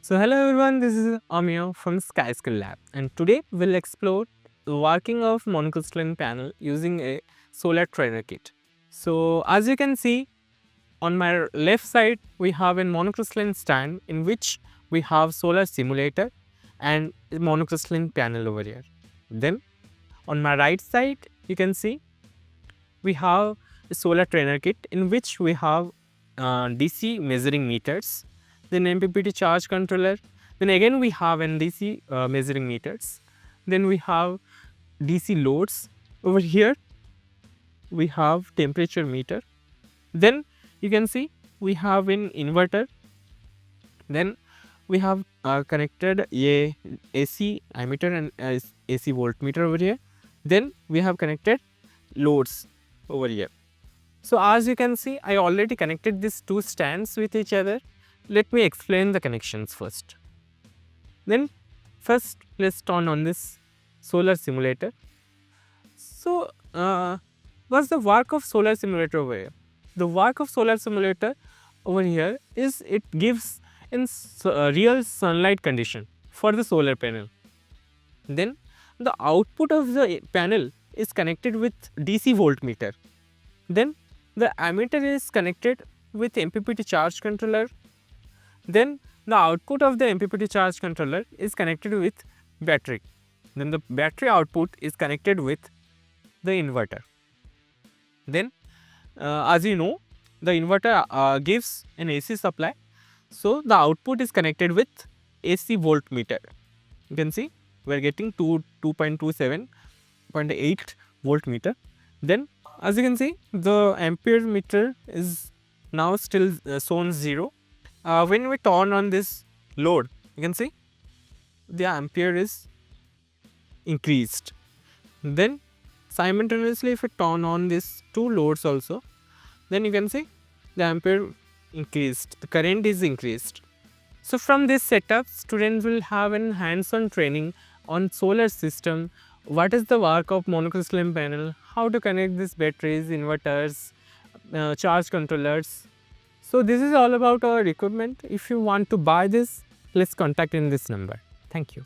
So hello everyone, this is Amir from Skyy Skill Labs, and today we'll explore the working of monocrystalline panel using a solar trainer kit. So as you can see, on my left side we have a monocrystalline stand in which we have solar simulator and a monocrystalline panel over here. Then on my right side you can see we have a solar trainer kit in which we have DC measuring meters, then MPPT charge controller, then again we have an DC measuring meters, then we have DC loads. Over here we have temperature meter, then you can see we have an inverter, then we have connected a AC ammeter and AC voltmeter over here, then we have connected loads over here. So as you can see, I already connected these two stands with each other. Let me explain the connections first. Then first let's turn on this solar simulator. So what's the work of solar simulator over here? The work of solar simulator over here is it gives in real sunlight condition for the solar panel. Then the output of the panel is connected with DC voltmeter. Then the ammeter is connected with MPPT charge controller. Then the output of the MPPT charge controller is connected with battery. Then the battery output is connected with the inverter. Then as you know, the inverter gives an AC supply. So the output is connected with AC voltmeter. You can see we are getting 2.27.8 voltmeter. Then as you can see, the ampere meter is now still shown 0. When we turn on this load, you can see the ampere is increased. Then simultaneously if we turn on these two loads also, then you can see the ampere increased, the current is increased. So from this setup, students will have an hands-on training on solar system, what is the work of monocrystalline panel, how to connect these batteries, inverters, charge controllers. So this is all about our equipment. If you want to buy this, let's contact in this number. Thank you.